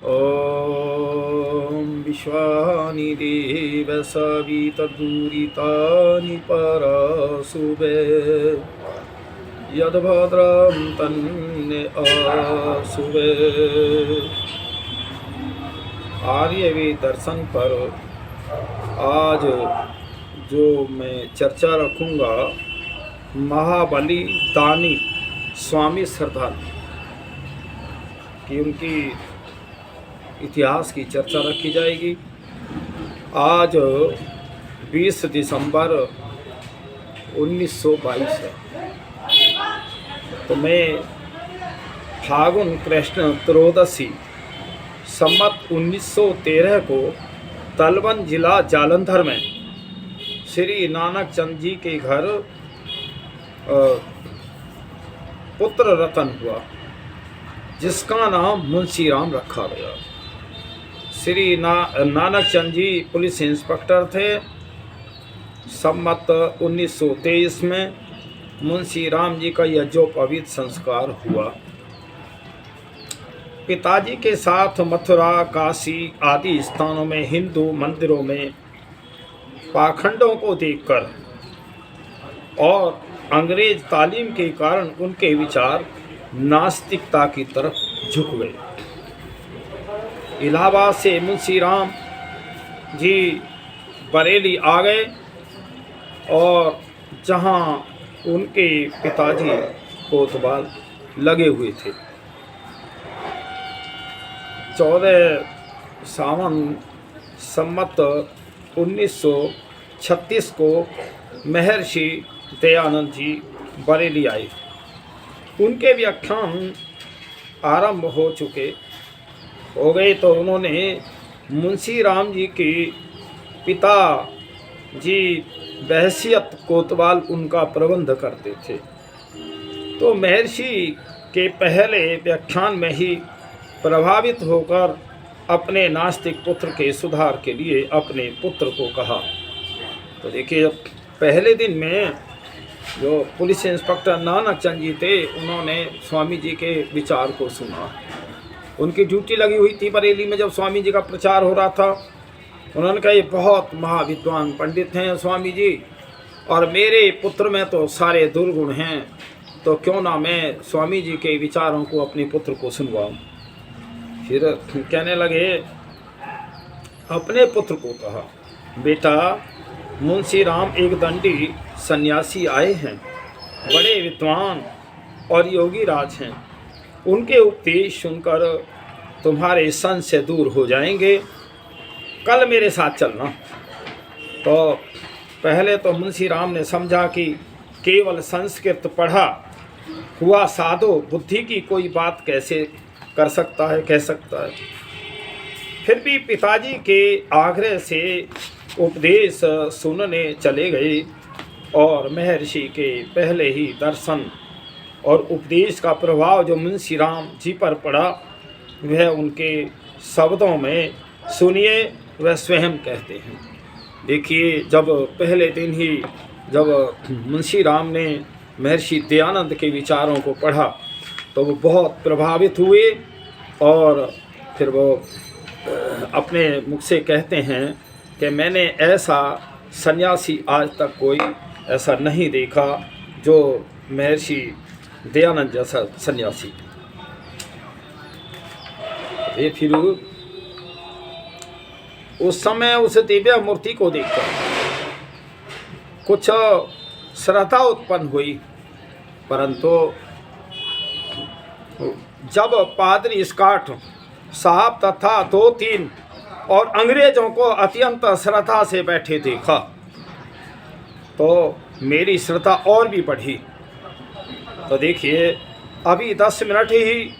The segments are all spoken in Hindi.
ॐ विश्वानि देव सवितर्दुरितानि पराशुभे यद्भद्रं तन्ने आशुभे। आर्यवेद दर्शन पर आज जो मैं चर्चा रखूँगा, महाबली दानी स्वामी श्रद्धानंद की उनकी इतिहास की चर्चा रखी जाएगी। आज 20 दिसंबर 1922 है। तो मैं फागुन कृष्ण त्रयोदशी संवत 1913 को तलवन जिला जालंधर में श्री नानक चंद जी के घर पुत्र रतन हुआ, जिसका नाम मुंशी राम रखा गया। श्री नानक चंद जी पुलिस इंस्पेक्टर थे। संवत 1923 में मुंशी राम जी का यज्ञोपवीत संस्कार हुआ। पिताजी के साथ मथुरा, काशी आदि स्थानों में हिंदू मंदिरों में पाखंडों को देखकर और अंग्रेज तालीम के कारण उनके विचार नास्तिकता की तरफ झुक गए। इलाहाबाद से मुंशी राम जी बरेली आ गए और जहां उनके पिताजी कोतवाल लगे हुए थे। 14 सावन संवत 1936 को महर्षि दयानंद जी बरेली आए। उनके व्याख्यान आरंभ हो गए तो उन्होंने मुंशी राम जी के पिता जी बहसियत कोतवाल उनका प्रबंध करते थे। तो महर्षि के पहले व्याख्यान में ही प्रभावित होकर अपने नास्तिक पुत्र के सुधार के लिए अपने पुत्र को कहा। तो देखिए, पहले दिन में जो पुलिस इंस्पेक्टर नानक चंद जी थे, उन्होंने स्वामी जी के विचार को सुना। उनकी ड्यूटी लगी हुई थी बरेली में जब स्वामी जी का प्रचार हो रहा था। उन्होंने कहा, ये बहुत महाविद्वान पंडित हैं स्वामी जी, और मेरे पुत्र में तो सारे दुर्गुण हैं, तो क्यों ना मैं स्वामी जी के विचारों को अपने पुत्र को सुनवाऊं। फिर कहने लगे, अपने पुत्र को कहा, बेटा मुंशी राम एक दंडी सन्यासी आए हैं, बड़े विद्वान और योगी राज हैं। उनके उपदेश सुनकर तुम्हारे संग से दूर हो जाएंगे। कल मेरे साथ चलना। तो पहले तो मुंशी राम ने समझा कि केवल संस्कृत पढ़ा हुआ साधु बुद्धि की कोई बात कैसे कर सकता है, कह सकता है। फिर भी पिताजी के आग्रह से उपदेश सुनने चले गए और महर्षि के पहले ही दर्शन और उपदेश का प्रभाव जो मुंशी राम जी पर पड़ा, वह उनके शब्दों में सुनिए, वह स्वयं कहते हैं। देखिए, जब पहले दिन ही जब मुंशी राम ने महर्षि दयानंद के विचारों को पढ़ा तो वो बहुत प्रभावित हुए और फिर वो अपने मुख से कहते हैं कि मैंने ऐसा सन्यासी आज तक कोई ऐसा नहीं देखा जो महर्षि दयानंद जैसा सन्यासी। ये फिर उस समय उस दिव्य मूर्ति को देखकर कुछ श्रद्धा उत्पन्न हुई, परंतु जब पादरी स्कॉट साहब तथा 2-3 और अंग्रेजों को अत्यंत श्रद्धा से बैठे देखा तो मेरी श्रद्धा और भी बढ़ी। तो देखिए, अभी 10 मिनट ही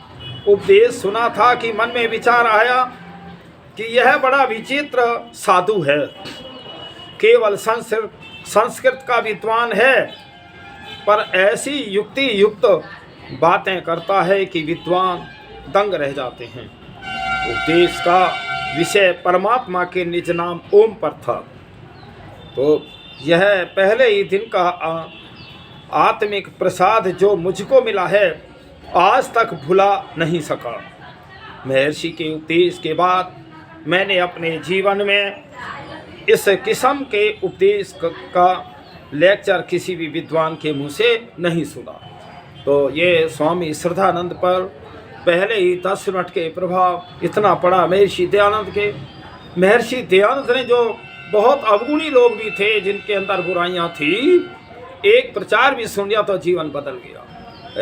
उपदेश सुना था कि मन में विचार आया कि यह बड़ा विचित्र साधु है, केवल संस्कृत का विद्वान है, पर ऐसी युक्ति युक्त बातें करता है कि विद्वान दंग रह जाते हैं। उपदेश का विषय परमात्मा के निज नाम ओम पर था। तो यह पहले ही दिन का आत्मिक प्रसाद जो मुझको मिला है, आज तक भुला नहीं सका। महर्षि के उपदेश के बाद मैंने अपने जीवन में इस किस्म के उपदेश का लेक्चर किसी भी विद्वान के मुँह से नहीं सुना। तो ये स्वामी श्रद्धानंद पर पहले ही 10 मिनट के प्रभाव इतना पड़ा महर्षि दयानंद के। महर्षि दयानंद ने जो बहुत अवगुणी लोग भी थे जिनके अंदर बुराइयां थी, एक प्रचार भी सुन लिया तो जीवन बदल गया।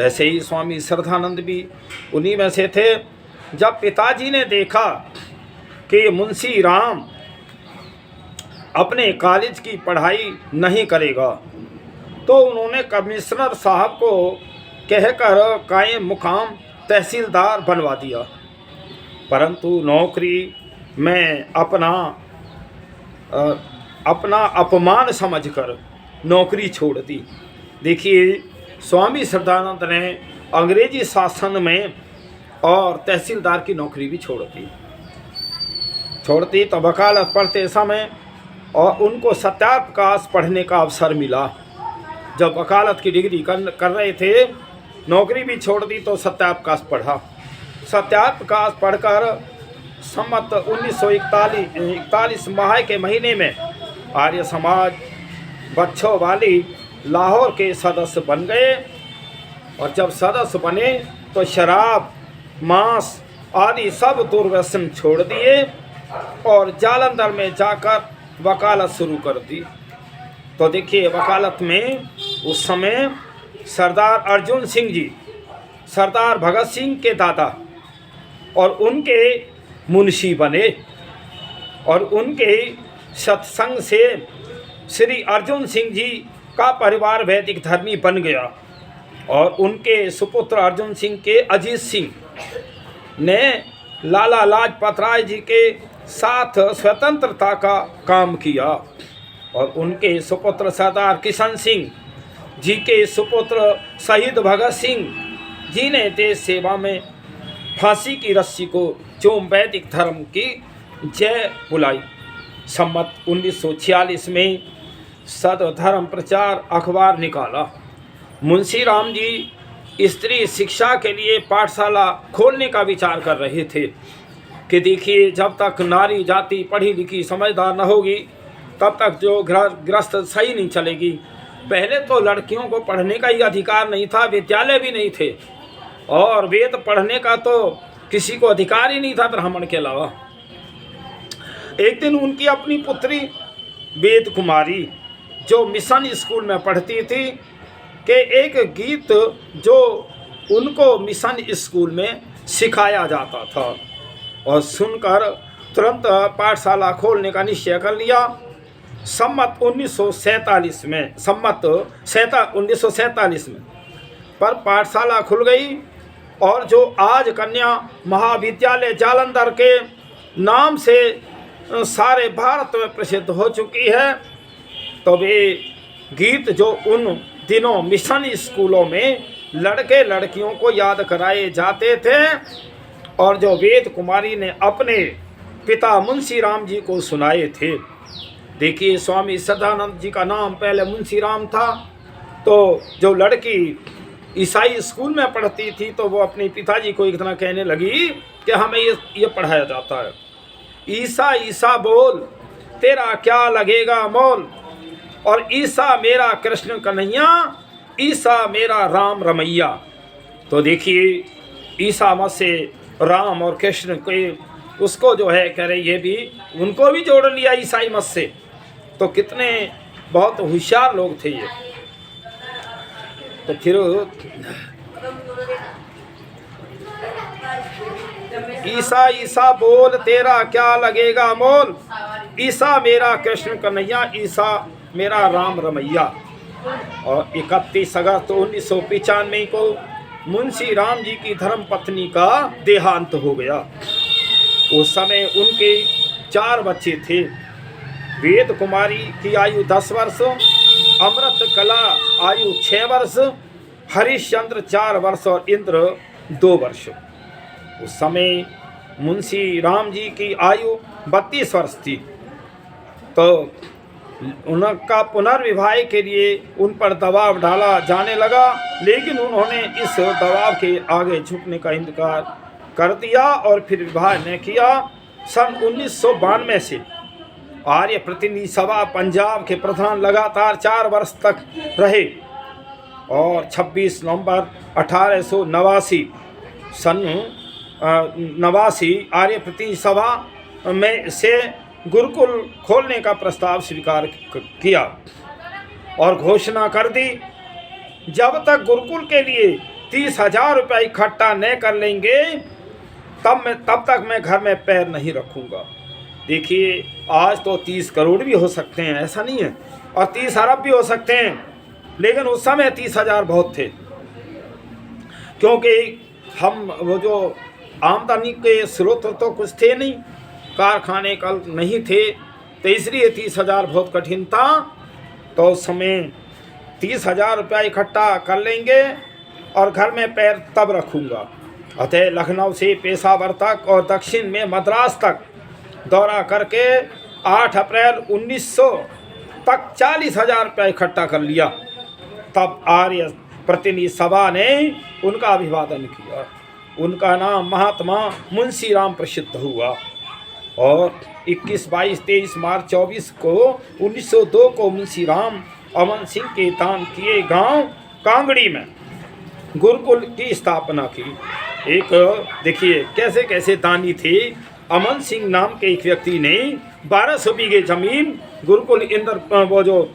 ऐसे ही स्वामी श्रद्धानंद भी उन्हीं में से थे। जब पिताजी ने देखा कि मुंशी राम अपने कॉलेज की पढ़ाई नहीं करेगा तो उन्होंने कमिश्नर साहब को कहकर कायम मुकाम तहसीलदार बनवा दिया, परंतु नौकरी में अपना अपमान समझकर नौकरी छोड़ दी। देखिए, स्वामी श्रद्धानंद ने अंग्रेजी शासन में और तहसीलदार की नौकरी भी छोड़ दी तो वकालत पढ़ते समय और उनको सत्याप्रकाश पढ़ने का अवसर मिला। जब वकालत की डिग्री कर रहे थे, नौकरी भी छोड़ दी तो सत्याप्रकाश पढ़ा। सत्याप्रकाश पढ़कर सम्मत 1941 माह के महीने में आर्य समाज बच्चों वाली लाहौर के सदस्य बन गए। और जब सदस्य बने तो शराब, मांस आदि सब दुर्व्यसन छोड़ दिए और जालंधर में जाकर वकालत शुरू कर दी। तो देखिए, वकालत में उस समय सरदार अर्जुन सिंह जी, सरदार भगत सिंह के दादा और उनके मुंशी बने और उनके सत्संग से श्री अर्जुन सिंह जी का परिवार वैदिक धर्मी बन गया। और उनके सुपुत्र अर्जुन सिंह के अजीत सिंह ने लाला लाजपत राय जी के साथ स्वतंत्रता का काम किया और उनके सुपुत्र सरदार किशन सिंह जी के सुपुत्र शहीद भगत सिंह जी ने देश सेवा में फांसी की रस्सी को चूम वैदिक धर्म की जय बुलाई। सम्मत 1946 में सदधर्म प्रचार अखबार निकाला। मुंशी राम जी स्त्री शिक्षा के लिए पाठशाला खोलने का विचार कर रहे थे कि देखिए, जब तक नारी जाति पढ़ी लिखी समझदार न होगी तब तक जो गृहस्थ सही नहीं चलेगी। पहले तो लड़कियों को पढ़ने का ही अधिकार नहीं था, विद्यालय भी नहीं थे और वेद पढ़ने का तो किसी को अधिकार ही नहीं था ब्राह्मण के अलावा। एक दिन उनकी अपनी पुत्री वेद कुमारी जो मिशन स्कूल में पढ़ती थी कि एक गीत जो उनको मिशन स्कूल में सिखाया जाता था और सुनकर तुरंत पाठशाला खोलने का निश्चय कर लिया। सम्मत 1947 में पर पाठशाला खुल गई और जो आज कन्या महाविद्यालय जालंधर के नाम से सारे भारत में प्रसिद्ध हो चुकी है। तो वे गीत जो उन दिनों मिशन स्कूलों में लड़के लड़कियों को याद कराए जाते थे और जो वेद कुमारी ने अपने पिता मुंशी राम जी को सुनाए थे। देखिए, स्वामी सदानंद जी का नाम पहले मुंशी राम था। तो जो लड़की ईसाई स्कूल में पढ़ती थी तो वो अपने पिताजी को एक दिन कहने लगी कि हमें ये पढ़ाया जाता है, ईसा ईसा बोल तेरा क्या लगेगा मोल, और ईसा मेरा कृष्ण कन्हैया, ईसा मेरा राम रमैया। तो देखिए, ईसा मत से राम और कृष्ण के उसको जो है कह रहे, ये भी उनको भी जोड़ लिया ईसाई मत से। तो कितने बहुत होशियार लोग थे ये। तो फिर ईसा ईसा बोल तेरा क्या लगेगा मोल, ईसा मेरा कृष्ण कन्हैया, ईसा मेरा राम रमैया। और 31 अगस्त 1995 को मुंशी राम जी की धर्मपत्नी का देहांत हो गया। उस समय उनके 4 बच्चे थे। वेद कुमारी की आयु 10 वर्ष, अमृत कला आयु 6 वर्ष, हरिश्चंद्र 4 वर्ष और इंद्र 2 वर्ष। उस समय मुंशी राम जी की आयु 32 वर्ष थी। तो उनका पुनर्विवाह के लिए उन पर दबाव डाला जाने लगा, लेकिन उन्होंने इस दबाव के आगे झुकने का इनकार कर दिया और फिर विवाह न किया। सन 1992 से आर्य प्रतिनिधि सभा पंजाब के प्रधान लगातार 4 वर्ष तक रहे और 26 नवंबर 1889 सन 89 आर्य प्रतिनिधि सभा में से गुरुकुल खोलने का प्रस्ताव स्वीकार किया और घोषणा कर दी, जब तक गुरुकुल के लिए 30,000 रुपये इकट्ठा न कर लेंगे तब तक मैं घर में पैर नहीं रखूँगा। देखिए, आज तो 30 करोड़ भी हो सकते हैं, ऐसा नहीं है, और 30 अरब भी हो सकते हैं, लेकिन उस समय 30,000 बहुत थे, क्योंकि हम वो जो आमदनी के स्रोत तो कुछ थे नहीं, कारखाने कल नहीं थे, तो इसलिए 30,000 बहुत कठिन था। तो उस समय 30,000 रुपया इकट्ठा कर लेंगे और घर में पैर तब रखूँगा। अतः लखनऊ से पेशावर तक और दक्षिण में मद्रास तक दौरा करके 8 अप्रैल 1900 तक 40,000 रुपया इकट्ठा कर लिया। तब आर्य प्रतिनिधि सभा ने उनका अभिवादन किया। उनका नाम महात्मा मुंशी राम प्रसिद्ध हुआ और 21, 22, 23 मार्च 24 को 1902 को मुंशी राम अमन सिंह के दान किए गांव कांगड़ी में गुरुकुल की स्थापना की। एक देखिए कैसे कैसे दानी थे। अमन सिंह नाम के एक व्यक्ति ने 1200 बीघे जमीन गुरुकुल इंद्र वो जो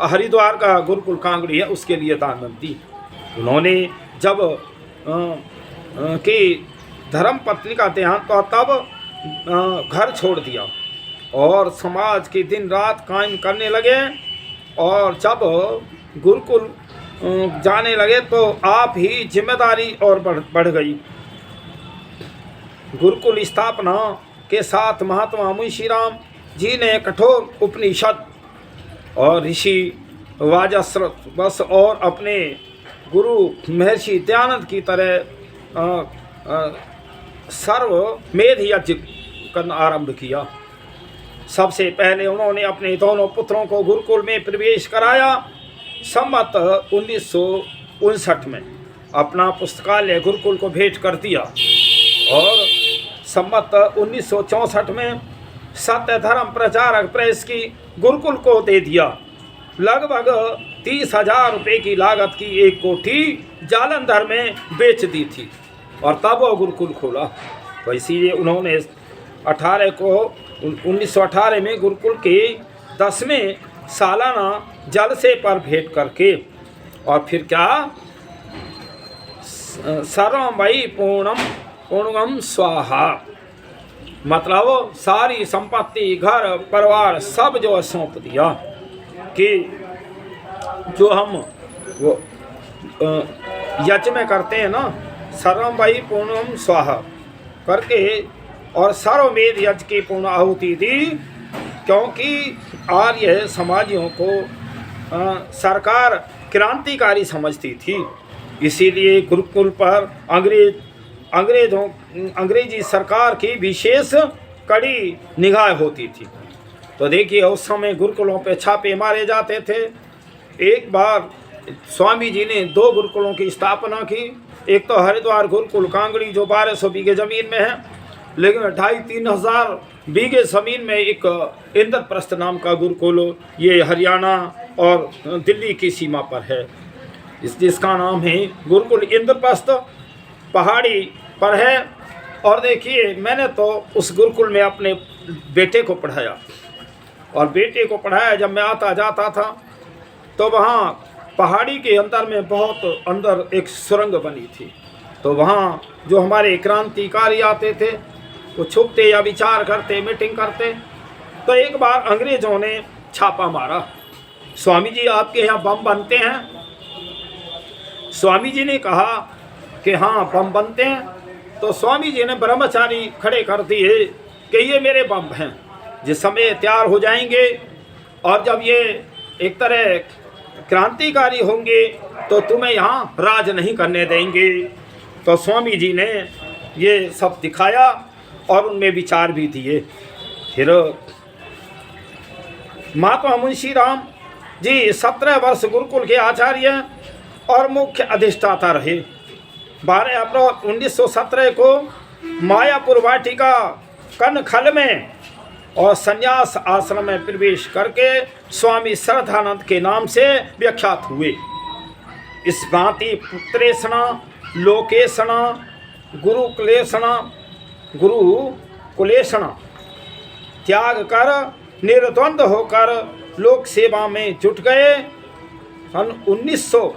हरिद्वार का गुरुकुल कांगड़ी है उसके लिए दान दी। उन्होंने जब कि धर्म पत्नी का देहांत तो तब घर छोड़ दिया और समाज के दिन रात कायम करने लगे, और जब गुरुकुल जाने लगे तो आप ही जिम्मेदारी और बढ़ गई। गुरुकुल स्थापना के साथ महात्मा मुंशी राम जी ने कठोर उपनिषद और ऋषि वाजस्रवस और अपने गुरु महर्षि दयानंद की तरह सर्वमेध यज्ञ करना आरंभ किया। सबसे पहले उन्होंने अपने दोनों पुत्रों को गुरुकुल में प्रवेश कराया। संवत 1959 में अपना पुस्तकालय गुरुकुल को भेंट कर दिया और संवत 1964 में सत्य धर्म प्रचारक प्रेस की गुरुकुल को दे दिया। लगभग 30,000 रुपये की लागत की एक कोठी जालंधर में बेच दी थी और तब वो गुरुकुल खोला। तो इसीलिए उन्होंने 1918 में गुरुकुल के 10वें सालाना जलसे पर भेंट करके और फिर क्या सर्वमयी पूर्णम स्वाहा, मतलब सारी संपत्ति घर परिवार सब जो सौंप दिया कि जो हम वो यज्ञ में करते हैं ना, सर्वमयी पूर्णम स्वाहा करके और सर्वमेध यज्ञ की पूर्ण आहुति दी, क्योंकि आर्य समाजियों को सरकार क्रांतिकारी समझती थी। इसीलिए गुरुकुल पर अंग्रेजी सरकार की विशेष कड़ी निगाह होती थी। तो देखिए उस समय गुरुकुलों पे छापे मारे जाते थे। एक बार स्वामी जी ने 2 गुरुकुलों की स्थापना की। एक तो हरिद्वार गुरुकुल कांगड़ी जो 1200 बीघे ज़मीन में है, लेकिन 2,500-3 हज़ार बीघे ज़मीन में एक इंद्रप्रस्थ नाम का गुरुकुल, ये हरियाणा और दिल्ली की सीमा पर है। जिसका नाम है गुरुकुल इंद्रप्रस्थ, पहाड़ी पर है। और देखिए मैंने तो उस गुरुकुल में अपने बेटे को पढ़ाया, और बेटे को पढ़ाया जब मैं आता जाता था तो वहाँ पहाड़ी के अंदर में बहुत अंदर एक सुरंग बनी थी। तो वहाँ जो हमारे क्रांतिकारी आते थे वो छुपते या विचार करते, मीटिंग करते। तो एक बार अंग्रेज़ों ने छापा मारा, स्वामी जी आपके यहाँ बम बनते हैं? स्वामी जी ने कहा कि हाँ बम बनते हैं। तो स्वामी जी ने ब्रह्मचारी खड़े कर दिए कि ये मेरे बम हैं, जिस समय तैयार हो जाएंगे और जब ये एक तरह क्रांतिकारी होंगे तो तुम्हें यहाँ राज नहीं करने देंगे। तो स्वामी जी ने ये सब दिखाया और उनमें विचार भी दिए। फिर महात्मा मुंशी राम जी 17 वर्ष गुरुकुल के आचार्य और मुख्य अधिष्ठाता रहे। 12 अप्रैल 1917 को मायापुर वाटिका कनखल में और संन्यास आश्रम में प्रवेश करके स्वामी श्रद्धानंद के नाम से विख्यात हुए। इस भांति पुत्रेषणा, लोकेशणा, गुरुकुलेषणा त्याग कर निर्द्वंद होकर लोक सेवा में जुट गए। सन 1900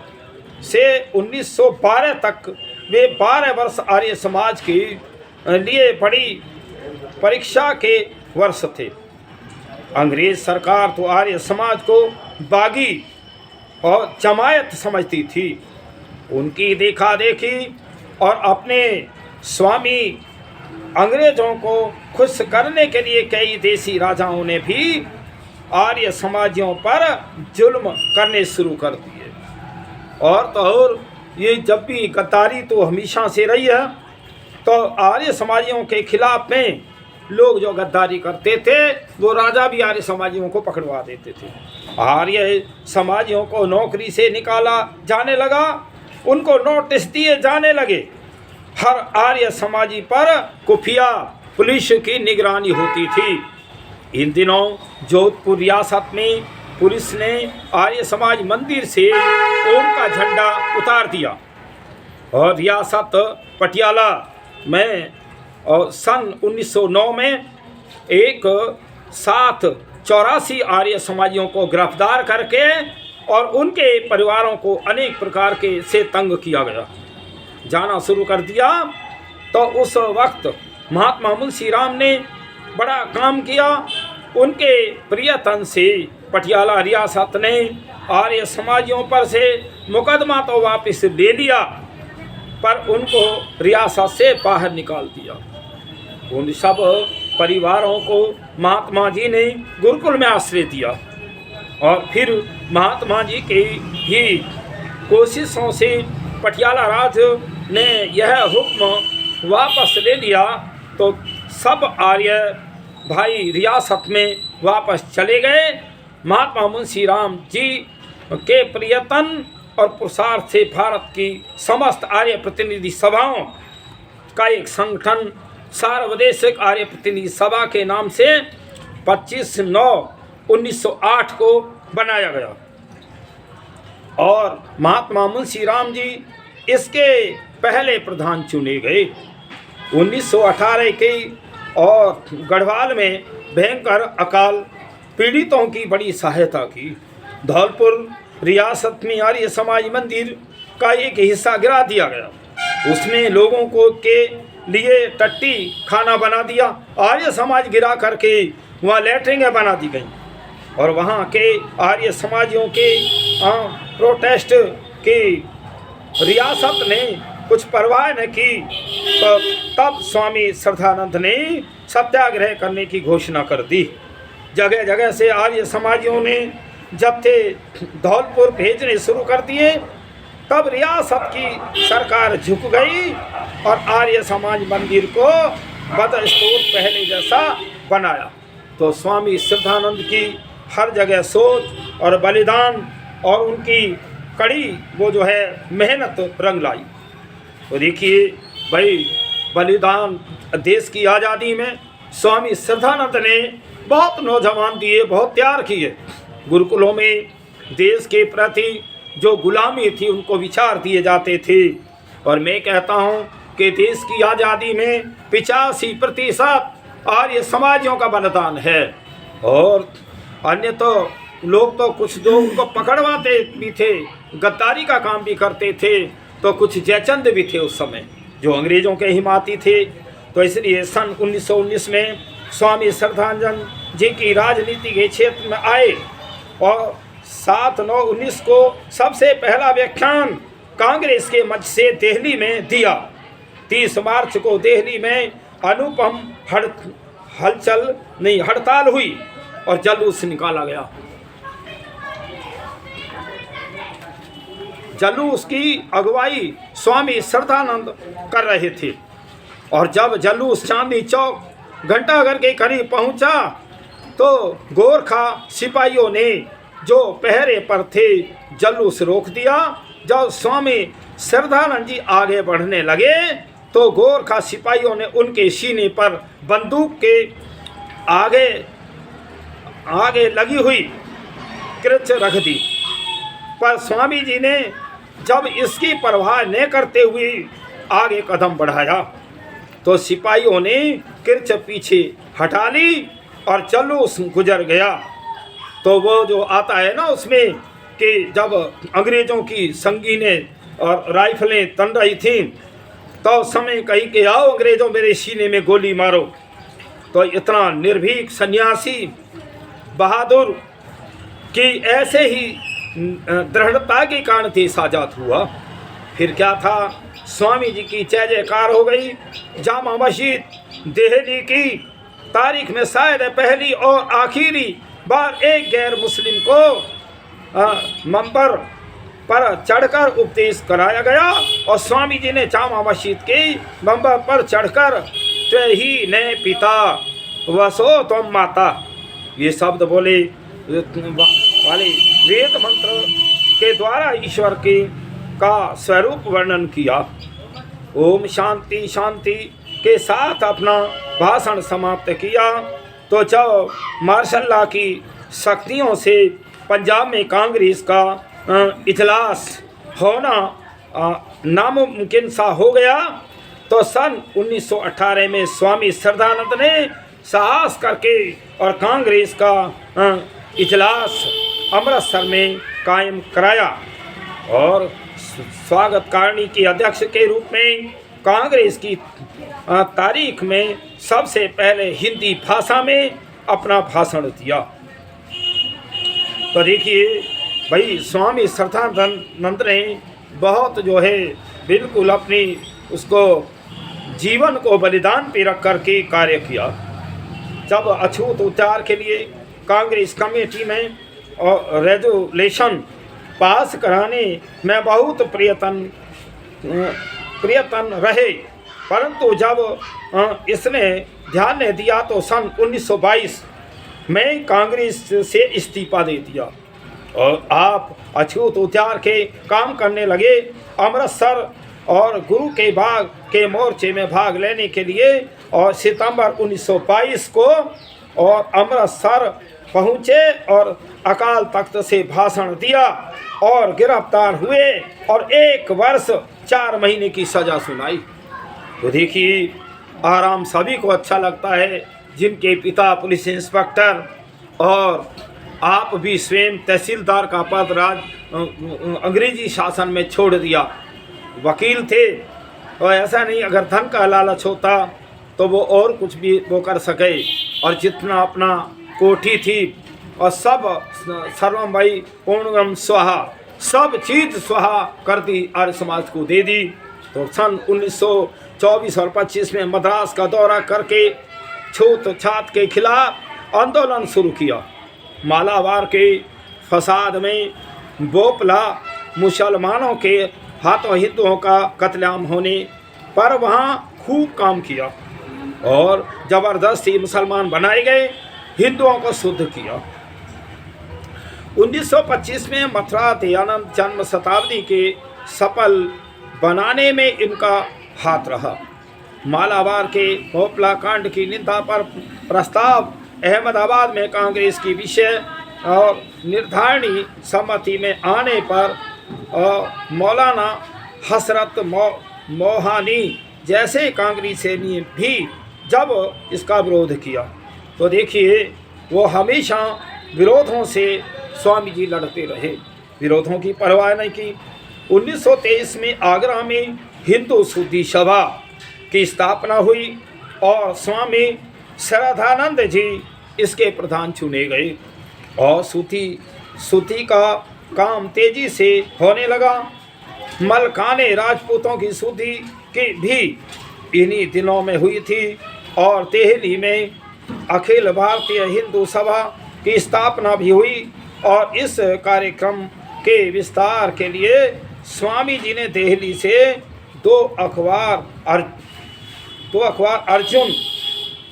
से 1912 तक वे 12 वर्ष आर्य समाज के लिए बड़ी परीक्षा के वर्ष थे। अंग्रेज सरकार तो आर्य समाज को बागी और जमायत समझती थी। उनकी देखा देखी और अपने स्वामी अंग्रेजों को खुश करने के लिए कई देसी राजाओं ने भी आर्य समाजियों पर जुल्म करने शुरू कर दिए। और तो और ये जब भी गद्दारी तो हमेशा से रही है, तो आर्य समाजियों के खिलाफ में लोग जो गद्दारी करते थे वो राजा भी आर्य समाजियों को पकड़वा देते थे। आर्य समाजियों को नौकरी से निकाला जाने लगा, उनको नोटिस दिए जाने लगे। हर आर्य समाजी पर खुफिया पुलिस की निगरानी होती थी। इन दिनों जोधपुर रियासत में पुलिस ने आर्य समाज मंदिर से ओम का झंडा उतार दिया और रियासत पटियाला में और सन 1909 में एक साथ 84 आर्य समाजियों को गिरफ्तार करके और उनके परिवारों को अनेक प्रकार के से तंग किया गया, जाना शुरू कर दिया। तो उस वक्त महात्मा मुंशी राम ने बड़ा काम किया। उनके प्रियतन से पटियाला रियासत ने आर्य समाजियों पर से मुकदमा तो वापस ले लिया, पर उनको रियासत से बाहर निकाल दिया। उन सब परिवारों को महात्मा जी ने गुरुकुल में आश्रय दिया और फिर महात्मा जी की ही कोशिशों से पटियाला राज ने यह हुक्म वापस ले लिया। तो सब आर्य भाई रियासत में वापस चले गए। महात्मा मुंशी राम जी के प्रयत्न और पुरुषार्थ से भारत की समस्त आर्य प्रतिनिधि सभाओं का एक संगठन सार्वदेशिक आर्य प्रतिनिधि सभा के नाम से 25/9/1908 को बनाया गया और महात्मा मुंशी राम जी इसके पहले प्रधान चुने गए। 1918 के और गढ़वाल में भयंकर अकाल पीड़ितों की बड़ी सहायता की। धौलपुर रियासत में आर्य समाज मंदिर का एक हिस्सा गिरा दिया गया। उसमें लोगों को के लिए टट्टी खाना बना दिया। आर्य समाज गिरा करके वहाँ लैट्रिनें बना दी गई और वहाँ के आर्य समाजियों के प्रोटेस्ट की रियासत ने कुछ परवाह न की। तो तब स्वामी श्रद्धानंद ने सत्याग्रह करने की घोषणा कर दी। जगह जगह से आर्य समाजियों ने जत्थे धौलपुर भेजने शुरू कर दिए। तब रियासत की सरकार झुक गई और आर्य समाज मंदिर को बदस्तूर पहले जैसा बनाया। तो स्वामी श्रद्धानंद की हर जगह सोच और बलिदान और उनकी कड़ी वो जो है मेहनत रंग लाई। तो देखिए भाई, बलिदान देश की आज़ादी में स्वामी श्रद्धानंद ने बहुत नौजवान दिए, बहुत त्याग किए। गुरुकुलों में देश के प्रति जो गुलामी थी उनको विचार दिए जाते थे। और मैं कहता हूँ कि देश की आज़ादी में 85% आर्य समाजियों का बलिदान है। और अन्य तो लोग तो कुछ जो उनको पकड़वाते भी थे, गद्दारी का काम भी करते थे, तो कुछ जयचंद भी थे उस समय जो अंग्रेज़ों के हिमाती थे। तो इसलिए सन 1919 में स्वामी श्रद्धानंद जी की राजनीति के क्षेत्र में आए और 7/9/19 को सबसे पहला व्याख्यान कांग्रेस के मंच से दिल्ली में दिया। 30 मार्च को दिल्ली में अनुपम हड़ताल हुई और जलूस निकाला गया। जलूस की अगुवाई स्वामी श्रद्धानंद कर रहे थे और जब जलूस चांदनी चौक घंटाघर के करीब पहुंचा तो गोरखा सिपाहियों ने जो पहरे पर थे जलूस रोक दिया। जब स्वामी श्रद्धानंद जी आगे बढ़ने लगे तो गोरखा सिपाहियों ने उनके सीने पर बंदूक के आगे आगे लगी हुई क्रिच रख दी। पर स्वामी जी ने जब इसकी परवाह न करते हुए आगे कदम बढ़ाया तो सिपाहियों ने क्रिच पीछे हटा ली और जुलूस गुजर गया। तो वो जो आता है ना उसमें कि जब अंग्रेज़ों की संगीनें और राइफलें तन रही थीं तो समय कही कि आओ अंग्रेज़ों मेरे सीने में गोली मारो। तो इतना निर्भीक सन्यासी बहादुर कि ऐसे ही दृढ़ता के कारण देश आज़ाद हुआ। फिर क्या था, स्वामी जी की जय जयकार हो गई। जामा मस्जिद दिल्ली की तारीख में शायद पहली और आखिरी बार एक गैर मुस्लिम को मंबर पर चढ़कर उपदेश कराया गया और स्वामी जी ने जामा मस्जिद के मंबर पर चढ़कर ही ने पिता वसो तुम माता ये शब्द बोले वाले वेद मंत्र के द्वारा ईश्वर के का स्वरूप वर्णन किया। ओम शांति शांति के साथ अपना भाषण समाप्त किया। तो जब मार्शल लॉ की शक्तियों से पंजाब में कांग्रेस का इजलास होना नामुमकिन सा हो गया तो सन 1918 में स्वामी श्रद्धानंद ने साहस करके और कांग्रेस का इजलास अमृतसर में कायम कराया और स्वागतकारणी के अध्यक्ष के रूप में कांग्रेस की तारीख में सबसे पहले हिंदी भाषा में अपना भाषण दिया। तो देखिए भाई स्वामी श्रद्धानंद ने बहुत जो है बिल्कुल अपनी उसको जीवन को बलिदान पे रख करके कार्य किया। जब अछूत उद्धार के लिए कांग्रेस कमेटी में और रेजोल्यूशन पास कराने में बहुत प्रयत्न रहे, परंतु जब इसने ध्यान नहीं दिया तो सन 1922 में कांग्रेस से इस्तीफा दे दिया और आप अछूत उद्धार के काम करने लगे। अमृतसर और गुरु के बाग के मोर्चे में भाग लेने के लिए और सितंबर 1922 को और अमृतसर पहुँचे और अकाल तख्त से भाषण दिया और गिरफ्तार हुए और 1 वर्ष 4 महीने की सज़ा सुनाई। तो देखिए आराम सभी को अच्छा लगता है जिनके पिता पुलिस इंस्पेक्टर और आप भी स्वयं तहसीलदार का पद अंग्रेजी शासन में छोड़ दिया, वकील थे। और ऐसा नहीं अगर धन का लालच होता तो वो और कुछ भी वो कर सके और जितना अपना कोठी थी और सब सर्वम भाई पूर्णगम स्वाहा सब चीज़ स्वाहा कर दी, आर्य समाज को दे दी। तो सन 1924 और 25 में मद्रास का दौरा करके छूत छात के खिलाफ आंदोलन शुरू किया। मालाबार के फसाद में बोपला मुसलमानों के हाथों हिंदुओं का कत्लेआम होने पर वहाँ खूब काम किया और ज़बरदस्ती मुसलमान बनाए गए, हिंदुओं को शुद्ध किया। 1925 में मथुरा दयानंद जन्म शताब्दी के सफल बनाने में इनका हाथ रहा। मालाबार के भोपला कांड की निंदा पर प्रस्ताव अहमदाबाद में कांग्रेस की विषय और निर्धारणी सम्मति में आने पर मौलाना हसरत मोहानी जैसे कांग्रेसी ने भी जब इसका विरोध किया तो देखिए वो हमेशा विरोधों से स्वामी जी लड़ते रहे, विरोधों की परवाह नहीं की। 1923 में आगरा में हिंदू शुद्धि सभा की स्थापना हुई और स्वामी श्रद्धानंद जी इसके प्रधान चुने गए और सूती का काम तेजी से होने लगा। मलकाने राजपूतों की शुद्धि की भी इन्हीं दिनों में हुई थी और दिल्ली में अखिल भारतीय हिंदू सभा की स्थापना भी हुई और इस कार्यक्रम के विस्तार के लिए स्वामी जी ने दिल्ली से दो अखबार अर्जुन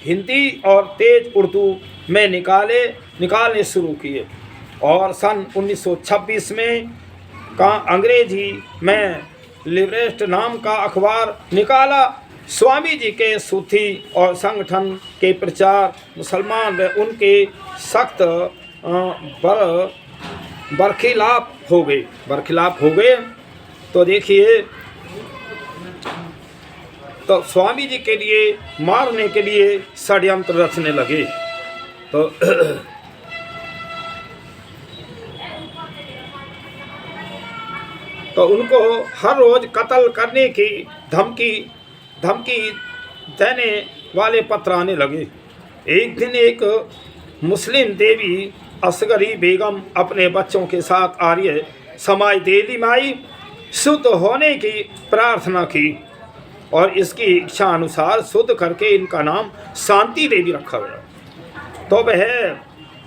हिंदी और तेज उर्दू में निकालने शुरू किए और सन 1926 में अंग्रेजी में लिबरेस्ट नाम का अखबार निकाला स्वामी जी के सूथी और संगठन के प्रचार मुसलमान व उनके सख्त बरखिलाफ हो गए। तो देखिए, तो स्वामी जी के लिए मारने के लिए षड्यंत्र रचने लगे। तो उनको हर रोज कत्ल करने की धमकी देने वाले पत्र आने लगे। एक दिन एक मुस्लिम देवी असगरी बेगम अपने बच्चों के साथ आर्य समाज दिल्ली में आई, शुद्ध होने की प्रार्थना की और इसकी इच्छा अनुसार शुद्ध करके इनका नाम शांति देवी रखा गया। तो वह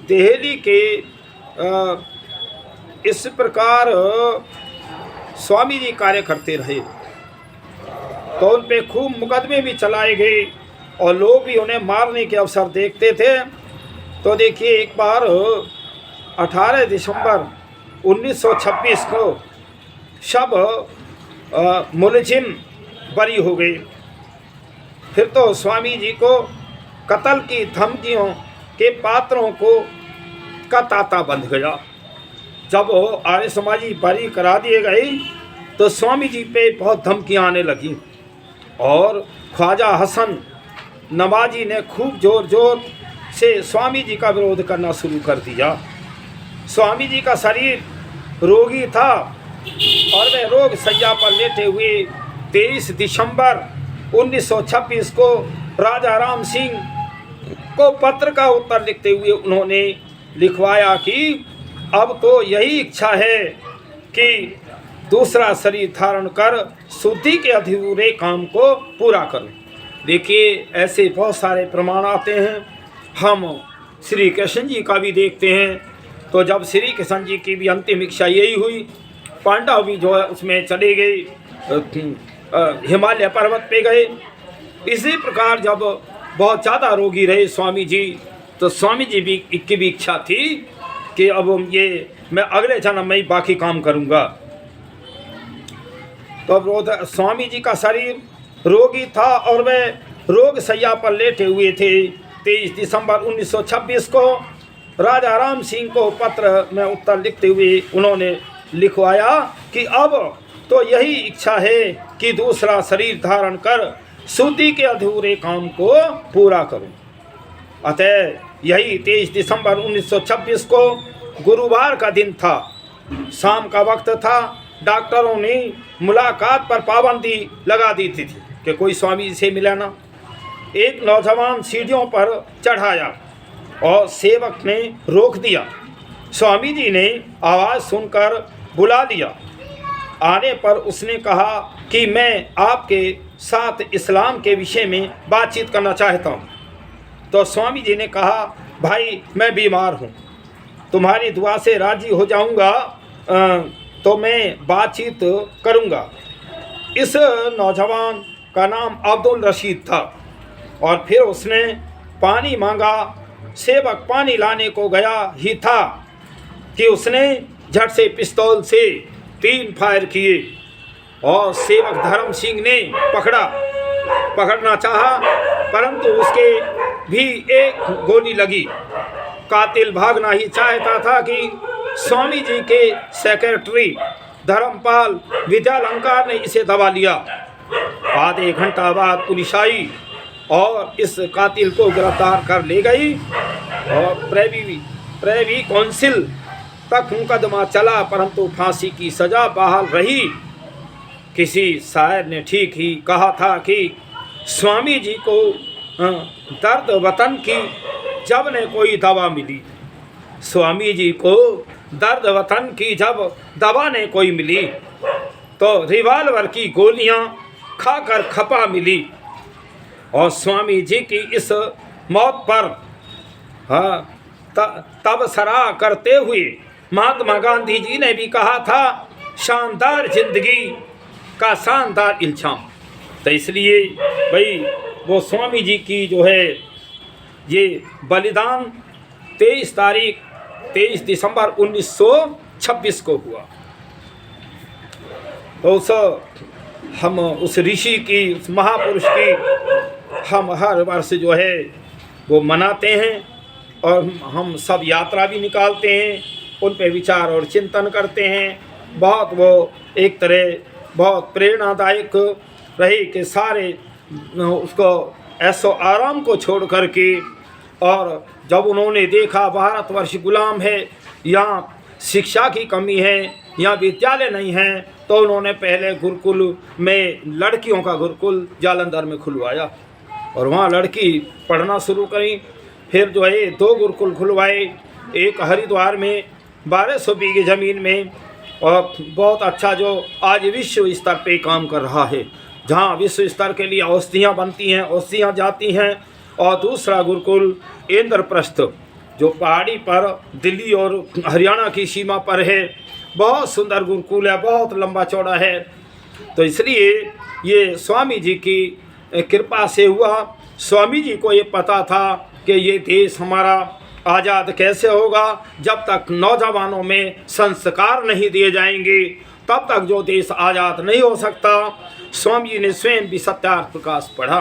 दिल्ली के इस प्रकार स्वामी जी कार्य करते रहे। तो उन पे खूब मुकदमे भी चलाए गए और लोग भी उन्हें मारने के अवसर देखते थे। तो देखिए, एक बार 18 दिसंबर 1926 को सब मुलजिम बरी हो गए। फिर तो स्वामी जी को कत्ल की धमकियों के पात्रों का तांता बंध गया। जब आर्य समाजी बरी करा दिए गए तो स्वामी जी पे बहुत धमकियाँ आने लगी और ख्वाजा हसन नवाजी ने खूब जोर से स्वामी जी का विरोध करना शुरू कर दिया। स्वामी जी का शरीर रोगी था और वह रोग शैया पर लेटे हुए 23 दिसंबर 1926 को राजा राम सिंह को पत्र का उत्तर लिखते हुए उन्होंने लिखवाया कि अब तो यही इच्छा है कि दूसरा शरीर धारण कर शुद्धि के अधूरे काम को पूरा करूं। देखिए, ऐसे बहुत सारे प्रमाण आते हैं। हम श्री कृष्ण जी का भी देखते हैं। तो जब श्री कृष्ण जी की भी अंतिम इच्छा यही हुई, पांडव भी जो है उसमें चले गए, हिमालय पर्वत पे गए। इसी प्रकार जब बहुत ज़्यादा रोगी रहे स्वामी जी, तो स्वामी जी भी की भी इच्छा थी कि अब मैं अगले जन्म में ही बाकी काम करूँगा। तो अब स्वामी जी का शरीर रोगी था और वह रोग शैया पर लेटे हुए थे। 23 दिसंबर 1926 को राजा राम सिंह को पत्र में उत्तर लिखते हुए उन्होंने लिखवाया कि अब तो यही इच्छा है कि दूसरा शरीर धारण कर शुद्धि के अधूरे काम को पूरा करूं। अतः यही 23 दिसंबर 1926 को गुरुवार का दिन था, शाम का वक्त था। डॉक्टरों ने मुलाकात पर पाबंदी लगा दी थी कि कोई स्वामी जी से मिला ना। एक नौजवान सीढ़ियों पर चढ़ाया और सेवक ने रोक दिया। स्वामी जी ने आवाज़ सुनकर बुला लिया। आने पर उसने कहा कि मैं आपके साथ इस्लाम के विषय में बातचीत करना चाहता हूँ। तो स्वामी जी ने कहा, भाई मैं बीमार हूँ, तुम्हारी दुआ से राजी हो जाऊँगा तो मैं बातचीत करूँगा। इस नौजवान का नाम अब्दुल रशीद था और फिर उसने पानी मांगा। सेवक पानी लाने को गया ही था कि उसने झट से पिस्तौल से 3 फायर किए और सेवक धर्म सिंह ने पकड़ना चाहा, परंतु उसके भी एक गोली लगी। कातिल भागना ही चाहता था कि स्वामी जी के सेक्रेटरी धर्मपाल विद्यालंकार ने इसे दबा लिया। आधे घंटा बाद पुलिस आई और इस कातिल को गिरफ्तार कर ले गई और प्रेवी काउंसिल तक मुकदमा चला, परंतु फांसी की सजा बहाल रही। किसी शायर ने ठीक ही कहा था कि स्वामी जी को दर्द वतन की जब ने कोई दवा मिली, स्वामी जी को दर्द वतन की जब दवा ने कोई मिली, तो रिवाल्वर की गोलियां खाकर खपा मिली। और स्वामी जी की इस मौत पर तबसरा करते हुए महात्मा गांधी जी ने भी कहा था, शानदार जिंदगी का शानदार इल्जाम। तो इसलिए भाई वो स्वामी जी की जो है ये बलिदान 23 दिसंबर 1926 को हुआ। तो उस हम उस ऋषि की, उस महापुरुष की हम हर वर्ष जो है वो मनाते हैं और हम सब यात्रा भी निकालते हैं, उन पे विचार और चिंतन करते हैं। बहुत वो एक तरह बहुत प्रेरणादायक रही कि सारे उसको ऐसो आराम को छोड़ करके, और जब उन्होंने देखा भारतवर्ष गुलाम है, यहाँ शिक्षा की कमी है, यहाँ विद्यालय नहीं है, तो उन्होंने पहले गुरुकुल में लड़कियों का गुरुकुल जालंधर में खुलवाया और वहाँ लड़की पढ़ना शुरू करी। फिर जो है 2 गुरुकुल खुलवाए, एक हरिद्वार में 1200 बीघे ज़मीन में, और बहुत अच्छा जो आज विश्व स्तर पे काम कर रहा है, जहाँ विश्व स्तर के लिए औषधियाँ बनती हैं, औषधियाँ जाती हैं। और दूसरा गुरुकुल इंद्रप्रस्थ जो पहाड़ी पर दिल्ली और हरियाणा की सीमा पर है, बहुत सुंदर गुरुकुल है, बहुत लंबा चौड़ा है। तो इसलिए ये स्वामी जी की कृपा से हुआ। स्वामी जी को ये पता था कि ये देश हमारा आज़ाद कैसे होगा, जब तक नौजवानों में संस्कार नहीं दिए जाएंगे तब तक जो देश आज़ाद नहीं हो सकता। स्वामी जी ने स्वयं भी सत्यार्थ प्रकाश पढ़ा,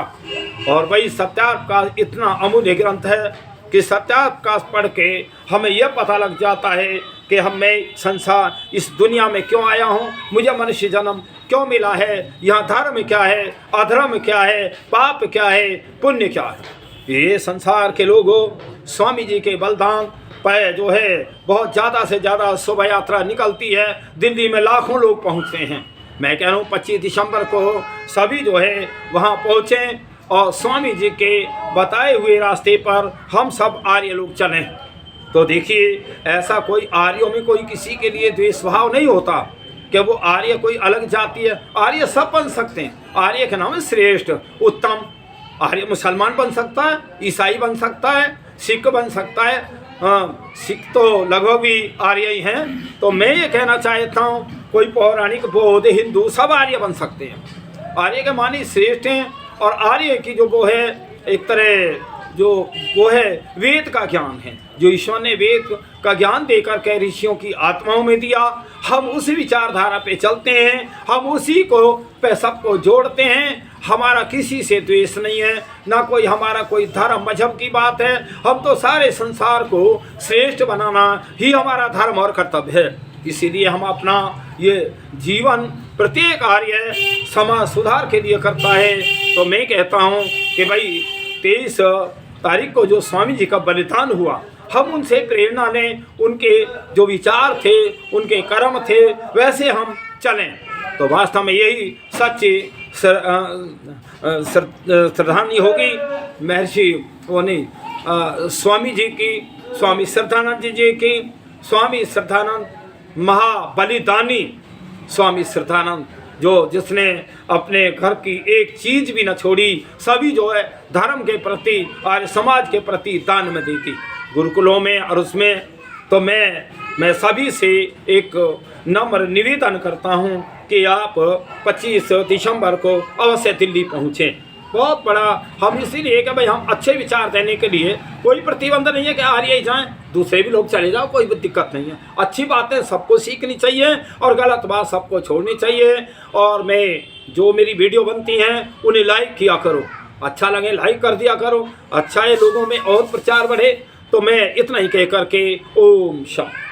और वही सत्यार्थ प्रकाश इतना अमूल्य ग्रंथ है कि सत्यार्थ प्रकाश पढ़ के हमें यह पता लग जाता है कि मैं संसार इस दुनिया में क्यों आया हूँ, मुझे मनुष्य जन्म क्यों मिला है, यहाँ धर्म क्या है, अधर्म क्या है, पाप क्या है, पुण्य क्या है। ये संसार के लोगों स्वामी जी के बलिदान पर जो है बहुत ज़्यादा से ज़्यादा शोभा यात्रा निकलती है, दिल्ली में लाखों लोग पहुँचते हैं। मैं कह रहा हूँ 25 दिसंबर को सभी जो है वहाँ पहुँचें और स्वामी जी के बताए हुए रास्ते पर हम सब आर्य लोग चलें। तो देखिए, ऐसा कोई आर्यों में कोई किसी के लिए द्वेष भाव नहीं होता कि वो आर्य कोई अलग जाति है। आर्य सब बन सकते हैं। आर्य के नाम है श्रेष्ठ, उत्तम। आर्य मुसलमान बन सकता है, ईसाई बन सकता है, सिख बन सकता है। सिख तो लगभग भी आर्य ही हैं। तो मैं ये कहना चाहता हूँ, कोई पौराणिक, बौद्ध, हिंदू सब आर्य बन सकते हैं। आर्य के मानी श्रेष्ठ हैं। और आर्य की जो वो है एक तरह जो वो है वेद का ज्ञान है, जो ईश्वर ने वेद का ज्ञान देकर के ऋषियों की आत्माओं में दिया, हम उसी विचारधारा पे चलते हैं, हम उसी को पे सबको जोड़ते हैं। हमारा किसी से द्वेष नहीं है, ना कोई हमारा कोई धर्म मजहब की बात है। हम तो सारे संसार को श्रेष्ठ बनाना ही हमारा धर्म और कर्तव्य है। इसीलिए हम अपना ये जीवन प्रत्येक आर्य समाज सुधार के लिए करता है। तो मैं कहता हूँ कि भाई 23 तारीख को जो स्वामी जी का बलिदान हुआ, हम उनसे प्रेरणा लें, उनके जो विचार थे, उनके कर्म थे, वैसे हम चलें। तो वास्तव में यही सच्ची श्रद्धांजलि होगी महर्षि स्वामी जी की, स्वामी श्रद्धानंद जी की। स्वामी श्रद्धानंद महाबलिदानी स्वामी श्रद्धानंद, जो जिसने अपने घर की एक चीज़ भी न छोड़ी, सभी जो है धर्म के प्रति और समाज के प्रति दान में दी थी गुरुकुलों में और उसमें। तो मैं सभी से एक नम्र निवेदन करता हूँ कि आप 25 दिसंबर को अवश्य दिल्ली पहुँचें। बहुत बड़ा हम इसीलिए कि भाई हम अच्छे विचार देने के लिए कोई प्रतिबंध नहीं है कि आर्य ही जाएं, दूसरे भी लोग चले जाओ, कोई दिक्कत नहीं है। अच्छी बातें सबको सीखनी चाहिए और गलत बात सबको छोड़नी चाहिए। और मैं जो मेरी वीडियो बनती हैं उन्हें लाइक किया करो, अच्छा लगे लाइक कर दिया करो, अच्छा है लोगों में और प्रचार बढ़े। तो मैं इतना ही कह करके ओम शांति।